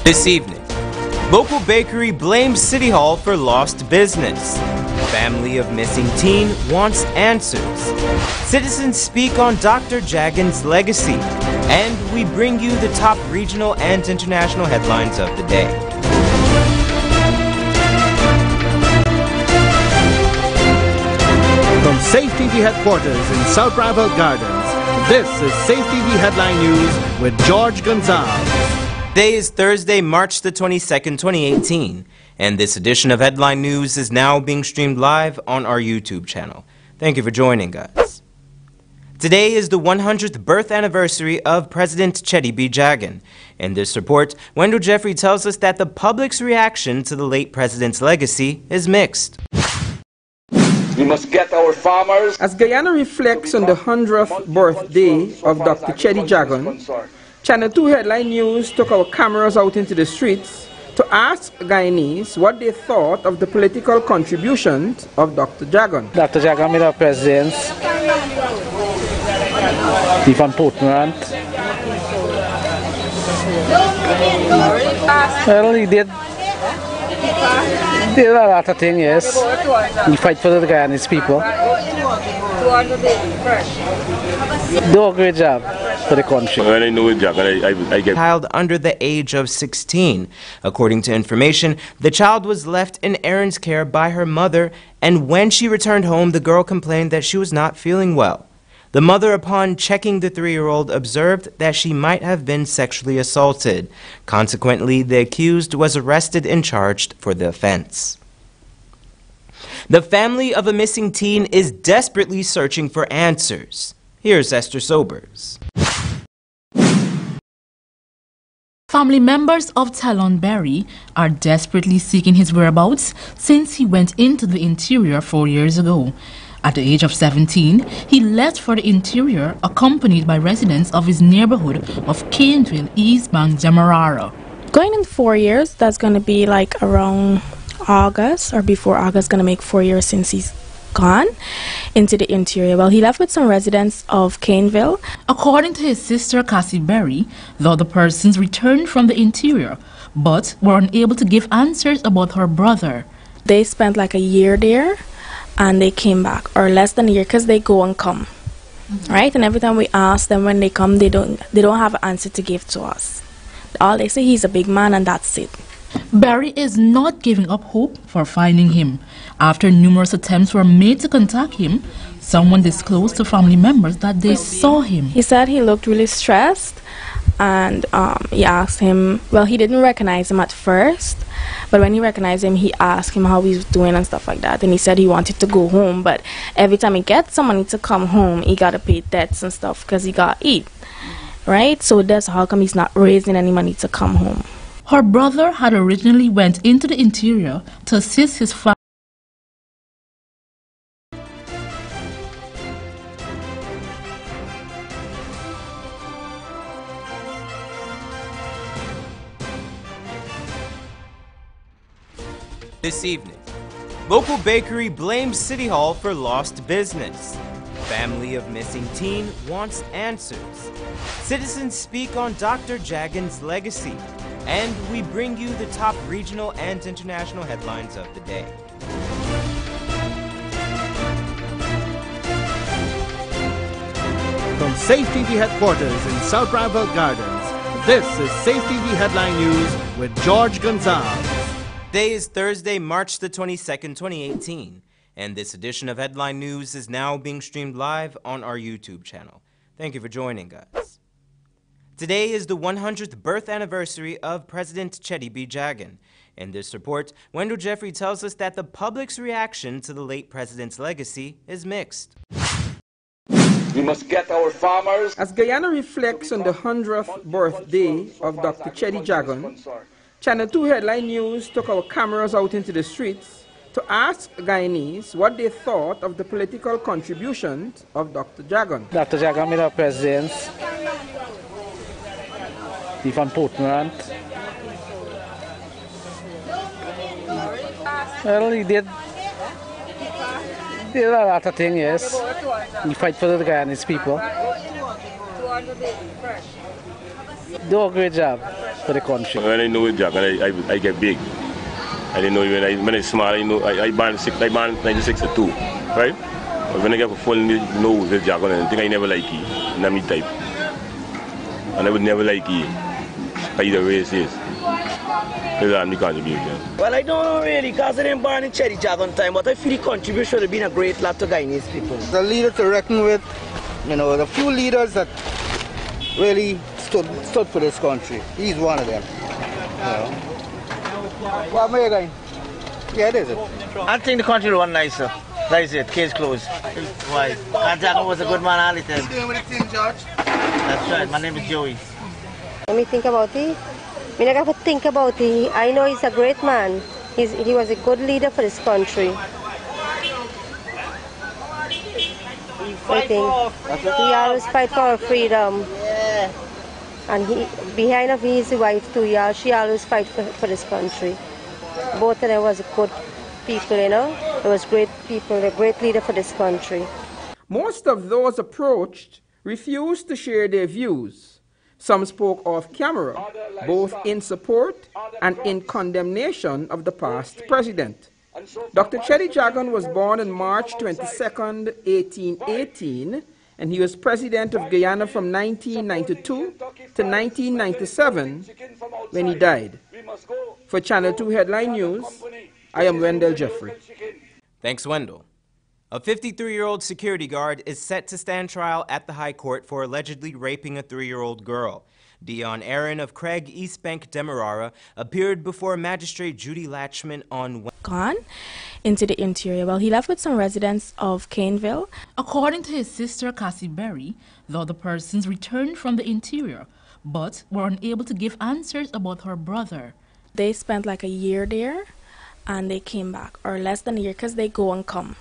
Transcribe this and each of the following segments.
This evening, local bakery blames City Hall for lost business. Family of missing teen wants answers. Citizens speak on Dr. Jagan's legacy. And we bring you the top regional and international headlines of the day. From Safe TV headquarters in South Rival Gardens, this is Safe TV Headline News with George Gonzalez. Today is Thursday, March the 22nd, 2018, and this edition of Headline News is now being streamed live on our YouTube channel. Thank you for joining us. Today is the 100th birth anniversary of President Cheddi B. Jagan. In this report, Wendell Jeffrey tells us that the public's reaction to the late president's legacy is mixed. We must get our farmers. As Guyana reflects on the 100th birthday of Dr. Cheddi Jagan, Channel 2 Headline News took our cameras out into the streets to ask Guyanese what they thought of the political contributions of Dr. Jagan. Dr. Jagan made our presidents, even important. Well, he did a lot of things, yes. He fight for the Guyanese people. Do a great job for the country. When I know Jagan, I get child under the age of 16. According to information, the child was left in Aaron's care by her mother, and when she returned home, the girl complained that she was not feeling well. The mother, upon checking the 3-year-old, observed that she might have been sexually assaulted. Consequently, the accused was arrested and charged for the offense. The family of a missing teen is desperately searching for answers. Here's Esther Sobers. Family members of Talon Berry are desperately seeking his whereabouts since he went into the interior 4 years ago. At the age of 17, he left for the interior accompanied by residents of his neighborhood of Caneville, East Bank, Demerara. Going in 4 years, that's going to be like around August or before August, going to make 4 years since he's gone into the interior. Well, he left with some residents of Caneville. According to his sister Cassie Berry, the other persons returned from the interior but were unable to give answers about her brother. They spent like a year there and they came back, or less than a year, because they go and come, right? And every time we ask them when they come, they don't have an answer to give to us. All they say, he's a big man and that's it. Berry is not giving up hope for finding him. After numerous attempts were made to contact him, someone disclosed to family members that they saw him. He said he looked really stressed, and he asked him, well, he didn't recognize him at first, but when he recognized him, he asked him how he was doing and stuff like that, and he said he wanted to go home, but every time he gets someone to come home, he got to pay debts and stuff because he got to eat, right? So that's how come he's not raising any money to come home. Her brother had originally went into the interior to assist his family. This evening, local bakery blames City Hall for lost business. Family of missing teen wants answers. Citizens speak on Dr. Jagan's legacy. And we bring you the top regional and international headlines of the day. From Safe TV headquarters in South Rival Gardens, this is Safe TV Headline News with George Gonzalez. Today is Thursday, March the 22nd, 2018, and this edition of Headline News is now being streamed live on our YouTube channel. Thank you for joining us. Today is the 100th birth anniversary of President Cheddi B. Jagan. In this report, Wendell Jeffrey tells us that the public's reaction to the late president's legacy is mixed. We must get our farmers. As Guyana reflects on the 100th birthday of Dr. Cheddi Jagan, Channel 2 Headline News took our cameras out into the streets to ask Guyanese what they thought of the political contributions of Dr. Jagan. Dr. Jagan made our presidents, even important. Well, he did a lot of things, yes. He fight for the Guyanese people. Do a great job for the country. When I know Jagan, I get big. I didn't know when I small, I born 1962, right? But when I get a full nose with Jagan, I think I never like it, not me type. And I would never like it, either way it is. That's the contribution. Well, I don't really, because I didn't born in Cherry Jagan time, but I feel the contribution has been a great lot to Guyanese people. The leader to reckon with, the few leaders that really stood for this country. He's one of them. What am I going? Yeah, it is it. I think the country will run nicer. That is it. Case closed. Why? Jagan was a good man all the time. What are you doing with the thing, George? That's right. My name is Joey. Let me think about it. I have to think about it. I know he's a great man. He was a good leader for this country. I think he always fight for our freedom. Yeah. And behind of his wife too, she always fight for this country. Both of them was good people, They was great people, a great leader for this country. Most of those approached refused to share their views. Some spoke off camera, both in support and in condemnation of the past president. Dr. Chedi Jagan was born on March 22, 1818, and he was president of Guyana from 1992 to 1997 when he died. For Channel 2 Headline News, I am Wendell Jeffrey. Thanks, Wendell. A 53-year-old security guard is set to stand trial at the High Court for allegedly raping a 3-year-old girl. Dion Aaron of Craig East Bank, Demerara, appeared before Magistrate Judy Latchman on Gone into the interior. Well, he left with some residents of Caneville. According to his sister, Cassie Berry, the other persons returned from the interior, but were unable to give answers about her brother. They spent like a year there, and they came back, or less than a year, because they go and come.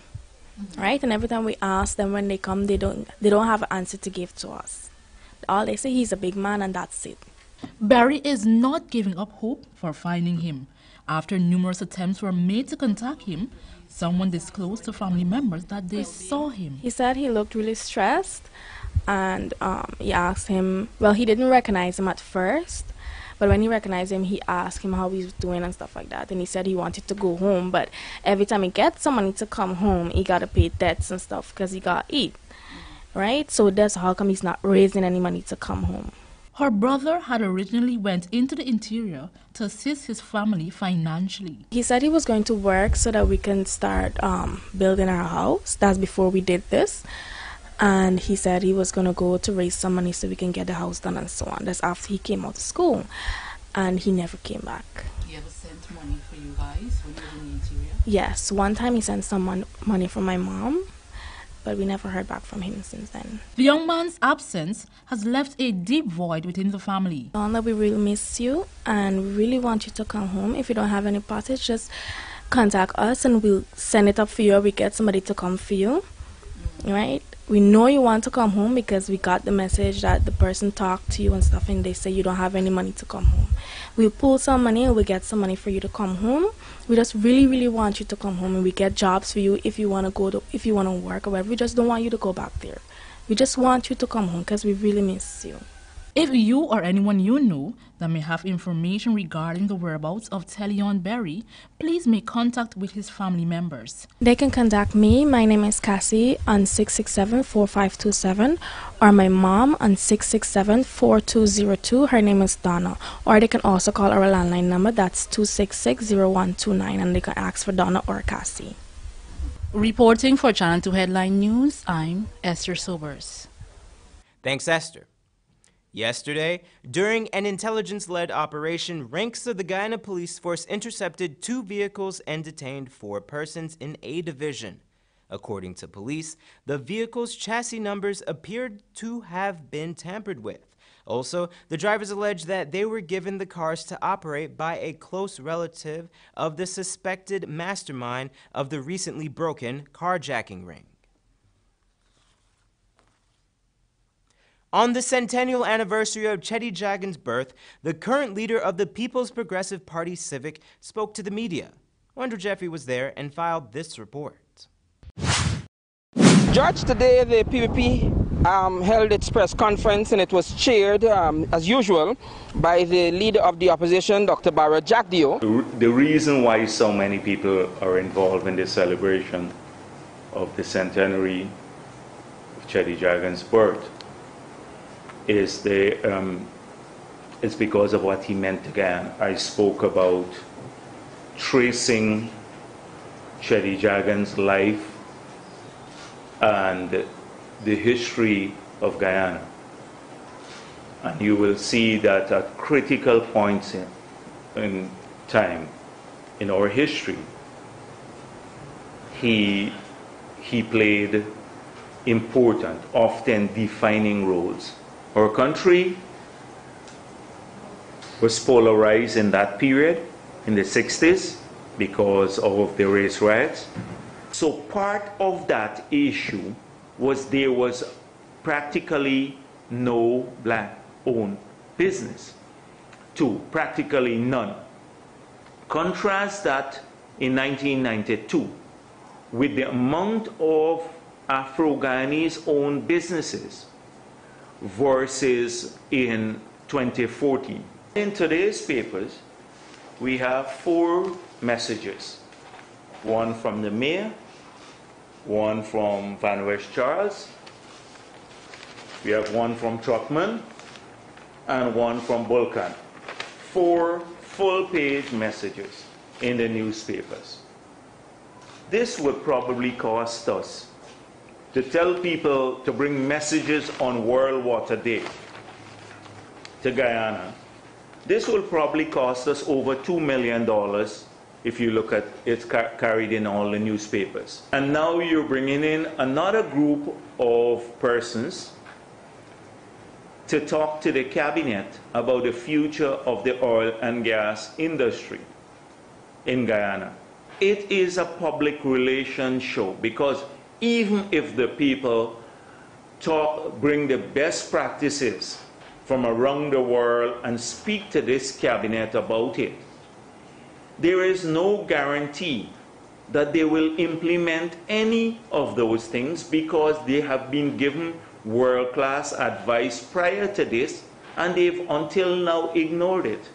Right? And every time we ask them when they come, they don't have an answer to give to us. All they say, he's a big man, and that's it. Barry is not giving up hope for finding him. After numerous attempts were made to contact him, someone disclosed to family members that they saw him. He said he looked really stressed, and he asked him, well, he didn't recognize him at first, but when he recognized him, he asked him how he was doing and stuff like that. And he said he wanted to go home, but every time he gets some money to come home, he got to pay debts and stuff because he got to eat. Right? So that's how come he's not raising any money to come home. Her brother had originally went into the interior to assist his family financially. He said he was going to work so that we can start building our house. That's before we did this. And he said he was going to go to raise some money so we can get the house done and so on. That's after he came out of school. And he never came back. He ever sent money for you guys when you were in the interior? Yes. One time he sent some money for my mom, but we never heard back from him since then. The young man's absence has left a deep void within the family. Donna, we really miss you and we really want you to come home. If you don't have any parties, just contact us and we'll send it up for you, or we get somebody to come for you. Right? We know you want to come home because we got the message that the person talked to you and stuff, and they say you don't have any money to come home. We'll pull some money and we'll get some money for you to come home. We just really, really want you to come home, and we get jobs for you if you want to work or whatever. We just don't want you to go back there. We just want you to come home because we really miss you. If you or anyone you know that may have information regarding the whereabouts of Teleon Berry, please make contact with his family members. They can contact me. My name is Cassie on 667-4527, or my mom on 667-4202. Her name is Donna. Or they can also call our landline number. That's 266-0129, and they can ask for Donna or Cassie. Reporting for Channel 2 Headline News, I'm Esther Sobers. Thanks, Esther. Yesterday, during an intelligence-led operation, ranks of the Guyana Police Force intercepted 2 vehicles and detained 4 persons in A Division. According to police, the vehicles' chassis numbers appeared to have been tampered with. Also, the drivers alleged that they were given the cars to operate by a close relative of the suspected mastermind of the recently broken carjacking ring. On the centennial anniversary of Chedi Jagan's birth, the current leader of the People's Progressive Party Civic spoke to the media. Wendell Jeffrey was there and filed this report. Judge, today the PPP held its press conference, and it was chaired, as usual, by the leader of the opposition, Dr. Barra Jackdio. The reason why so many people are involved in this celebration of the centenary of Chedi Jagan's birth is it's because of what he meant to Guyana. I spoke about tracing Chedi Jagan's life and the history of Guyana. And you will see that at critical points in time in our history, he played important, often defining roles. Our country was polarized in that period, in the 60s, because of the race riots. So part of that issue was there was practically no black-owned business, to practically none. Contrast that in 1992 with the amount of Afro-Guyanese owned businesses versus in 2014. In today's papers, we have 4 messages. One from the mayor, one from Van West Charles, we have one from Truckman, and one from Vulcan. 4 full-page messages in the newspapers. This would probably cost us, to tell people to bring messages on World Water Day to Guyana, this will probably cost us over $2 million if you look at it carried in all the newspapers. And now you're bringing in another group of persons to talk to the cabinet about the future of the oil and gas industry in Guyana. It is a public relations show, because even if the people bring the best practices from around the world and speak to this cabinet about it, there is no guarantee that they will implement any of those things, because they have been given world-class advice prior to this and they've until now ignored it.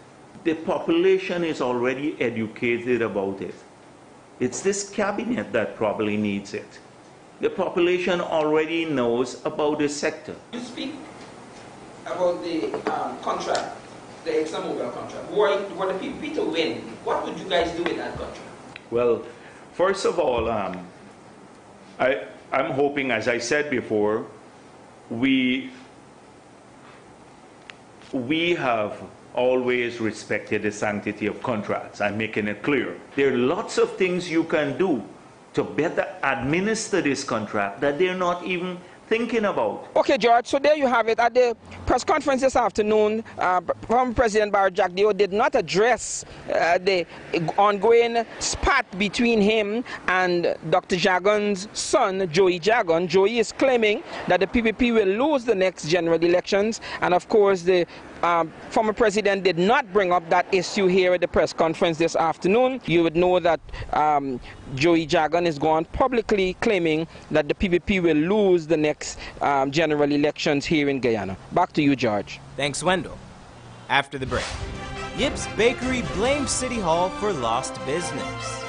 The population is already educated about it. It's this cabinet that probably needs it. The population already knows about this sector. You speak about the contract, the ExxonMobil contract. Were the people to win? What would you guys do with that contract? Well, first of all, I'm hoping, as I said before, we have always respected the sanctity of contracts. I'm making it clear. There are lots of things you can do to better administer this contract that they're not even thinking about. Okay, George, so there you have it. At the press conference this afternoon, former President Barra Jackdio did not address the ongoing spat between him and Dr. Jagan's son, Joey Jagan. Joey is claiming that the PPP will lose the next general elections, and of course the former president did not bring up that issue here at the press conference this afternoon. You would know that Joey Jagan is gone publicly claiming that the PPP will lose the next general elections here in Guyana. Back to you, George. Thanks, Wendell. After the break, Yip's Bakery blames City Hall for lost business.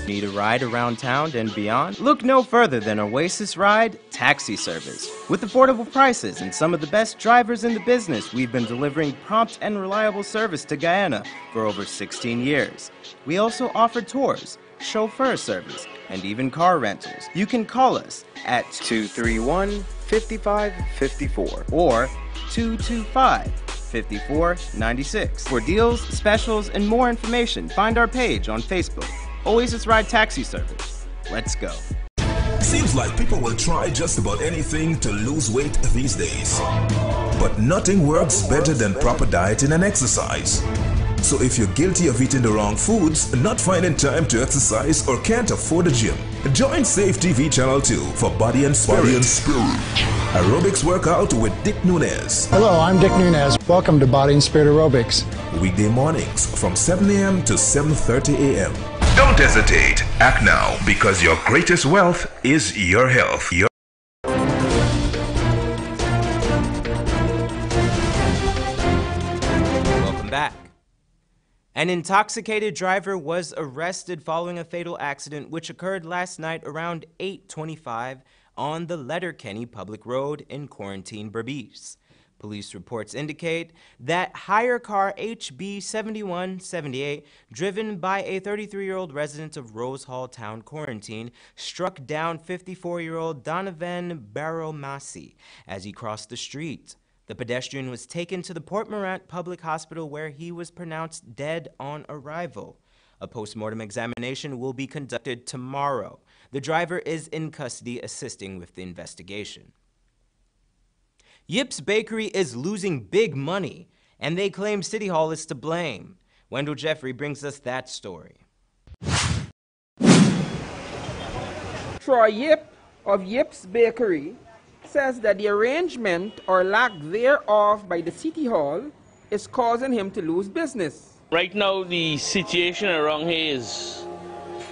Need a ride around town and beyond? Look no further than Oasis Ride Taxi Service. With affordable prices and some of the best drivers in the business, we've been delivering prompt and reliable service to Guyana for over 16 years. We also offer tours, chauffeur service, and even car rentals. You can call us at 231-5554 or 225-5496. For deals, specials, and more information, find our page on Facebook. Oasis Ride Taxi Service. Let's go. Seems like people will try just about anything to lose weight these days. But nothing works better than proper dieting and exercise. So if you're guilty of eating the wrong foods, not finding time to exercise, or can't afford a gym, join Safe TV Channel 2 for Body and Spirit. Aerobics workout with Dick Nunez. Hello, I'm Dick Nunez. Welcome to Body and Spirit Aerobics. Weekday mornings from 7 a.m. to 7:30 a.m. Don't hesitate. Act now, because your greatest wealth is your health. Welcome back. An intoxicated driver was arrested following a fatal accident which occurred last night around 8:25 on the Letterkenny Public Road in Quarantine, Berbice. Police reports indicate that hire car HB 7178, driven by a 33-year-old resident of Rose Hall Town Quarantine, struck down 54-year-old Donovan Baromasi as he crossed the street. The pedestrian was taken to the Port Morant Public Hospital where he was pronounced dead on arrival. A post-mortem examination will be conducted tomorrow. The driver is in custody assisting with the investigation. Yip's Bakery is losing big money, and they claim City Hall is to blame. Wendell Jeffrey brings us that story. Troy Yip of Yip's Bakery says that the arrangement or lack thereof by the City Hall is causing him to lose business. Right now, the situation around here is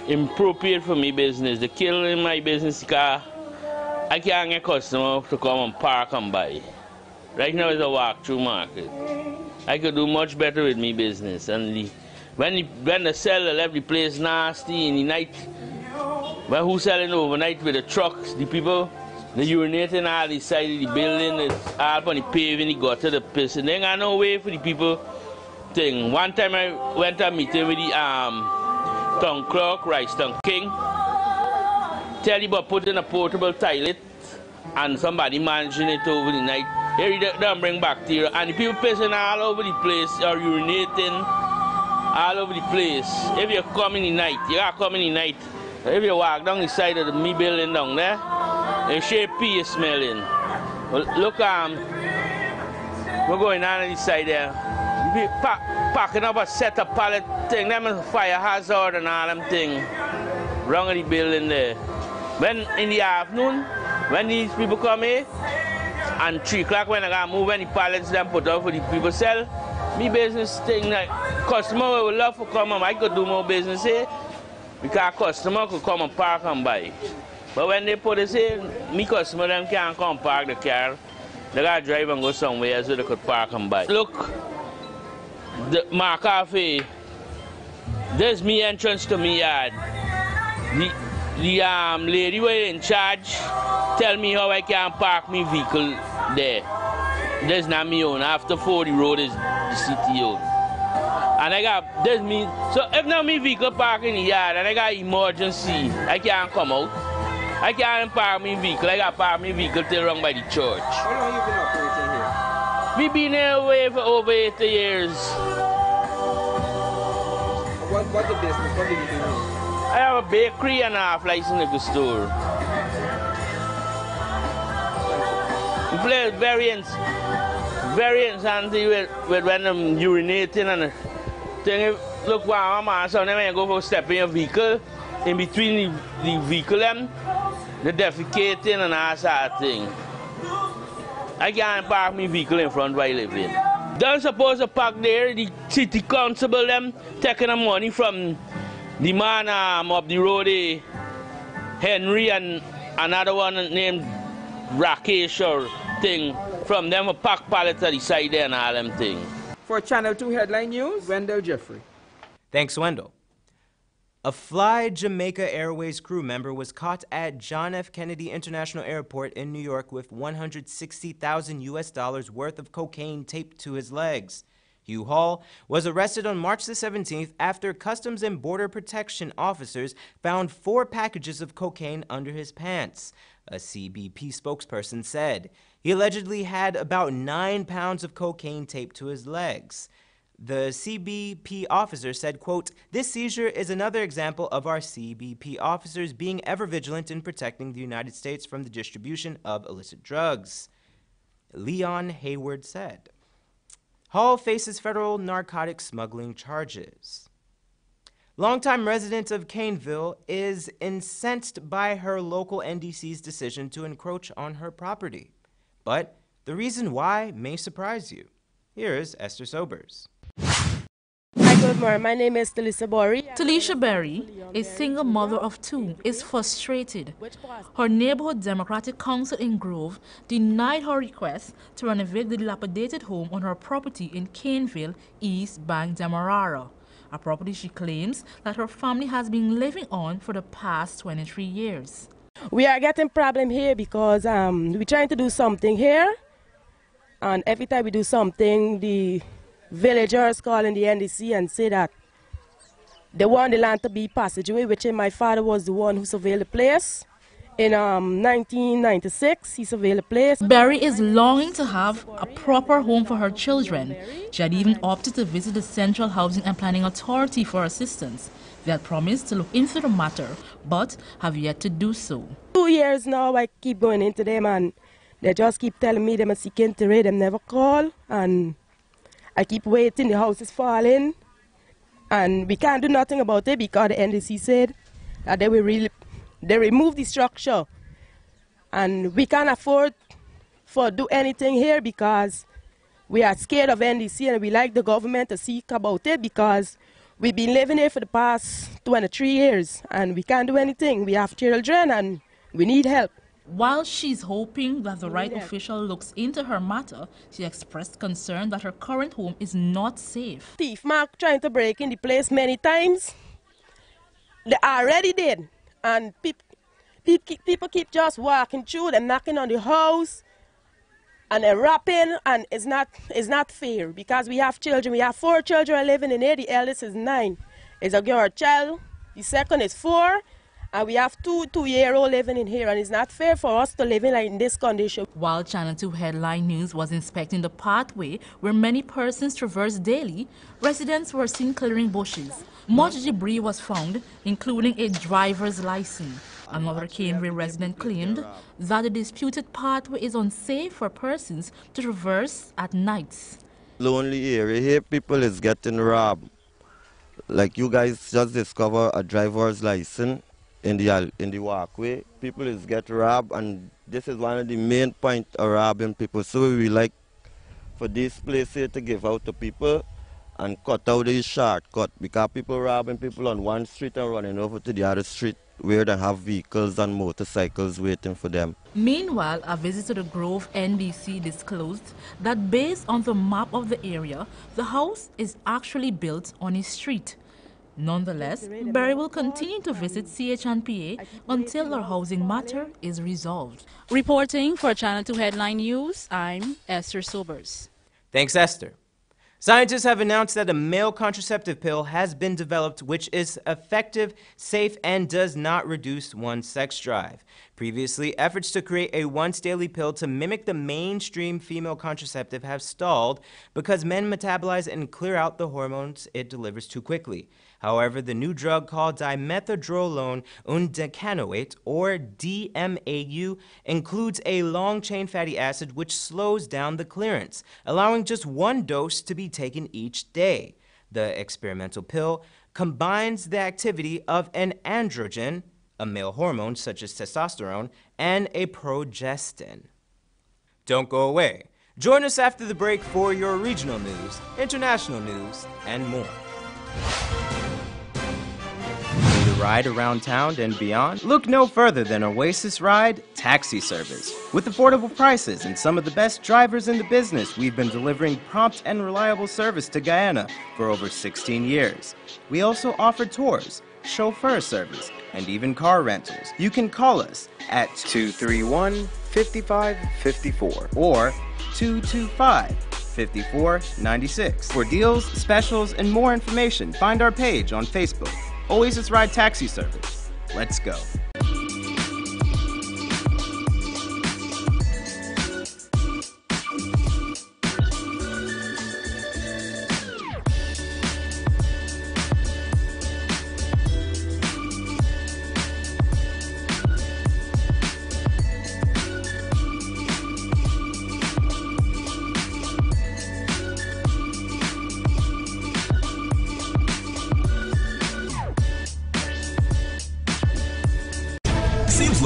inappropriate for me business. The kill in my business car, I can't get customers to come and park and buy. Right now it's a walk-through market. I could do much better with me business. And when the seller left the place nasty in the night, when who's selling overnight with the trucks, the people, the urinating all the side of the building, it's all on the paving, the gutter, the piss. And then I no way for the people thing. One time I went to a meeting with the town clerk, Rice Town King. Tell you about putting a portable toilet and somebody managing it over the night. Here you don't bring bacteria. And the people pissing all over the place or urinating all over the place. If you come in the night, you gotta come in the night. If you walk down the side of the me building down there, you share pee is smelling. Well, look, we're going on the side there. Packing up a set of pallet thing, them is fire hazard and all them thing. Wrong in the building there. When in the afternoon, when these people come here, and 3 o'clock when I got move any pallets them put up for the people sell, me business thing like customer would love to come and I could do more business here because customer could come and park and buy. But when they put this here, me customer them can't come park the car. They gotta drive and go somewhere so they could park and buy. Look, my cafe, there's me entrance to me yard. The lady who is in charge tell me how I can park my vehicle there. That's not me own. After 40 road is the city own. And I got, there's me. So if now my vehicle park in the yard and I got emergency, I can't come out. I can't park my vehicle. I got to park my vehicle till run by the church. How long you been operating here? We been here away for over 80 years. What's the business? What do you do? I have a bakery and a half-license liquor store. We play variants with when I'm urinating and thing. Look, wow, man, so then when you go for a step in your vehicle, in between the vehicle and the defecating and all that thing. I can't park my vehicle in front where I live in. Don't suppose to park there, the city constable them taking the money from the man up the road, Henry, and another one named Rakesh or thing, from them a pack pallet at the side there and all them thing. For Channel 2 Headline News, Wendell Jeffrey. Thanks, Wendell. A Fly Jamaica Airways crew member was caught at John F. Kennedy International Airport in New York with $160,000 worth of cocaine taped to his legs. Hugh Hall was arrested on March the 17th after Customs and Border Protection officers found 4 packages of cocaine under his pants, a CBP spokesperson said. He allegedly had about 9 pounds of cocaine taped to his legs. The CBP officer said, quote, "This seizure is another example of our CBP officers being ever vigilant in protecting the United States from the distribution of illicit drugs," Leon Hayward said. Hall faces federal narcotic smuggling charges. Longtime resident of Caneville is incensed by her local NDC's decision to encroach on her property. But the reason why may surprise you. Here is Esther Sobers. Good morning. My name is Talisa Berry. Talisha Berry, a single mother of two, is frustrated. Her neighborhood Democratic Council in Grove denied her request to renovate the dilapidated home on her property in Caneville, East Bank, Demerara, a property she claims that her family has been living on for the past 23 years. We are getting problem here because we're trying to do something here, and every time we do something, the villagers call in the NDC and say that they want the land to be passageway, which my father was the one who surveyed the place. In 1996, he surveyed the place. Berry is longing to have a proper home for her children. She had even opted to visit the Central Housing and Planning Authority for assistance. They had promised to look into the matter, but have yet to do so. 2 years now, I keep going into them, and they just keep telling me they're seeking to raid. They never call, and I keep waiting, the house is falling, and we can't do nothing about it because the NDC said that they remove the structure, and we can't afford to do anything here because we are scared of NDC, and we like the government to seek about it because we've been living here for the past 23 years and we can't do anything. We have children and we need help. While she's hoping that the right official looks into her matter, she expressed concern that her current home is not safe. Thief Mark trying to break in the place many times. They already did. And people keep just walking through, they're knocking on the house, and they're rapping, and it's not fair because we have children. We have 4 children living in here. The eldest is 9. It's a girl child. The second is 4. And we have 2-year-olds living in here, and it's not fair for us to live in this condition. While Channel 2 Headline News was inspecting the pathway where many persons traverse daily, residents were seen clearing bushes. Much debris was found, including a driver's license. Another Caneville resident claimed that the disputed pathway is unsafe for persons to traverse at nights. Lonely area here, people is getting robbed. Like you guys just discovered a driver's license in the walkway. People is get robbed, and this is one of the main points of robbing people. So we like for this place here to give out to people and cut out the shortcut because people robbing people on one street and running over to the other street where they have vehicles and motorcycles waiting for them. Meanwhile, a visit to the Grove NDC disclosed that based on the map of the area, the house is actually built on a street. Nonetheless, Berry will continue to visit CHNPA until her housing matter is resolved. Reporting for Channel 2 Headline News, I'm Esther Sobers. Thanks, Esther. Scientists have announced that a male contraceptive pill has been developed which is effective, safe, and does not reduce one's sex drive. Previously, efforts to create a once-daily pill to mimic the mainstream female contraceptive have stalled because men metabolize and clear out the hormones it delivers too quickly. However, the new drug called dimethadrolone undecanoate, or DMAU, includes a long-chain fatty acid which slows down the clearance, allowing just one dose to be taken each day. The experimental pill combines the activity of an androgen, a male hormone such as testosterone, and a progestin. Don't go away. Join us after the break for your regional news, international news, and more. Need a ride around town and beyond? Look no further than Oasis Ride Taxi Service. With affordable prices and some of the best drivers in the business, we've been delivering prompt and reliable service to Guyana for over 16 years. We also offer tours, chauffeur service, and even car rentals. You can call us at 231-5554 or 225-5496. For deals, specials, and more information, find our page on Facebook, Oasis Ride Taxi Service. Let's go.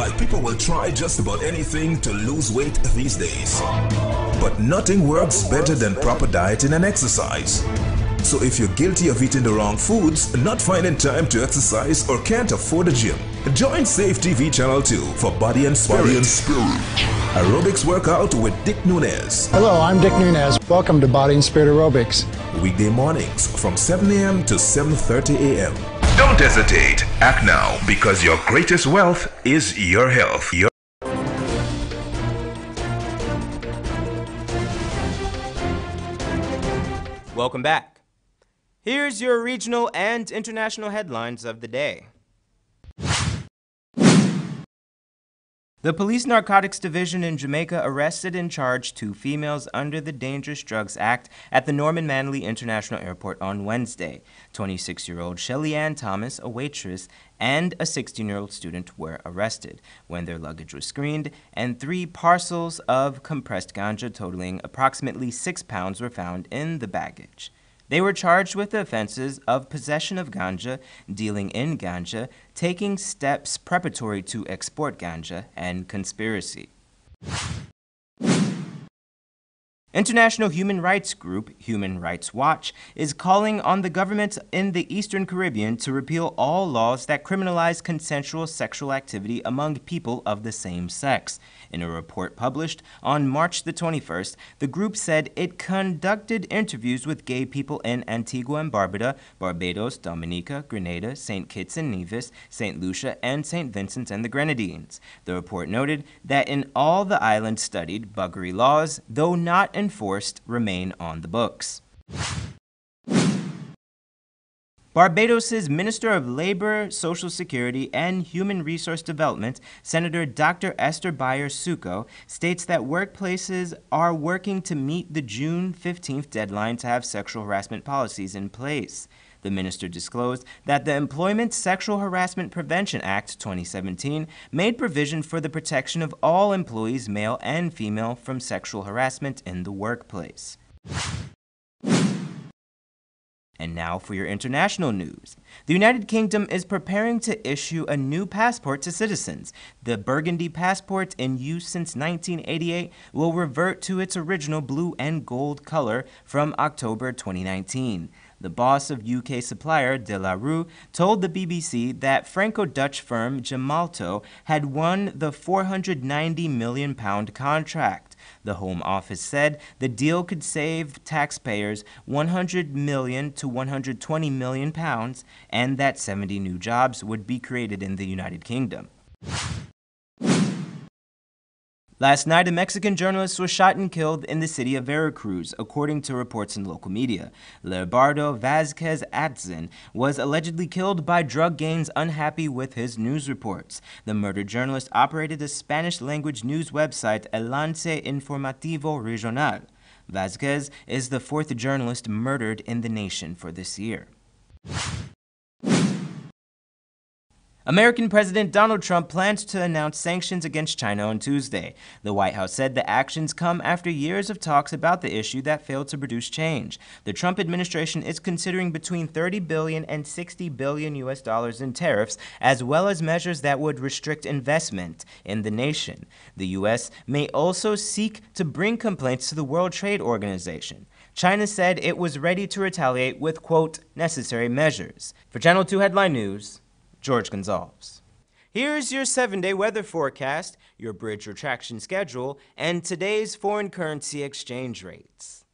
like people will try just about anything to lose weight these days. But nothing works better than proper dieting and exercise. So if you're guilty of eating the wrong foods, not finding time to exercise, or can't afford a gym, join Safe TV Channel 2 for Body and Spirit. Aerobics workout with Dick Nunez. Hello, I'm Dick Nunez. Welcome to Body and Spirit Aerobics. Weekday mornings from 7 a.m. to 7:30 a.m. Don't hesitate. Act now, because your greatest wealth is your health. Welcome back. Here's your regional and international headlines of the day. The Police Narcotics Division in Jamaica arrested and charged 2 females under the Dangerous Drugs Act at the Norman Manley International Airport on Wednesday. 26-year-old Shelly Ann Thomas, a waitress, and a 16-year-old student were arrested when their luggage was screened, and 3 parcels of compressed ganja totaling approximately 6 pounds were found in the baggage. They were charged with the offenses of possession of ganja, dealing in ganja, taking steps preparatory to export ganja, and conspiracy. International human rights group Human Rights Watch is calling on the government in the Eastern Caribbean to repeal all laws that criminalize consensual sexual activity among people of the same sex. In a report published on March the 21st, the group said it conducted interviews with gay people in Antigua and Barbuda, Barbados, Dominica, Grenada, St. Kitts and Nevis, St. Lucia, and St. Vincent and the Grenadines. The report noted that in all the islands studied, buggery laws, though not enforced, remain on the books. Barbados's Minister of Labor, Social Security, and Human Resource Development, Senator Dr. Esther Bayer-Succo, states that workplaces are working to meet the June 15th deadline to have sexual harassment policies in place. The minister disclosed that the Employment Sexual Harassment Prevention Act 2017 made provision for the protection of all employees, male and female, from sexual harassment in the workplace. And now for your international news. The United Kingdom is preparing to issue a new passport to citizens. The burgundy passport, in use since 1988, will revert to its original blue and gold color from October 2019. The boss of UK supplier De La Rue told the BBC that Franco-Dutch firm Gemalto had won the £490 million contract. The Home Office said the deal could save taxpayers £100 million to £120 million and that 70 new jobs would be created in the United Kingdom. Last night, a Mexican journalist was shot and killed in the city of Veracruz, according to reports in local media. Leobardo Vazquez Atzin was allegedly killed by drug gangs unhappy with his news reports. The murdered journalist operated a Spanish-language news website, El Lance Informativo Regional. Vazquez is the 4th journalist murdered in the nation for this year. American President Donald Trump plans to announce sanctions against China on Tuesday. The White House said the actions come after years of talks about the issue that failed to produce change. The Trump administration is considering between $30 billion and $60 billion in tariffs, as well as measures that would restrict investment in the nation. The U.S. may also seek to bring complaints to the World Trade Organization. China said it was ready to retaliate with, quote, necessary measures. For Channel 2 Headline News, George Gonzalez. Here's your 7-day weather forecast, your bridge retraction schedule, and today's foreign currency exchange rates.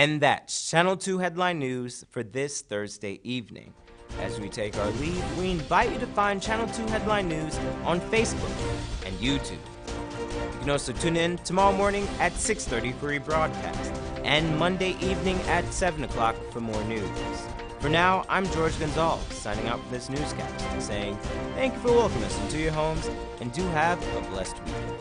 And that's Channel 2 Headline News for this Thursday evening. As we take our leave, we invite you to find Channel 2 Headline News on Facebook and YouTube. You can also tune in tomorrow morning at 6:30 for rebroadcast, and Monday evening at 7 o'clock for more news. For now, I'm George Gonzalez, signing out from this newscast and saying thank you for welcoming us into your homes, and do have a blessed weekend.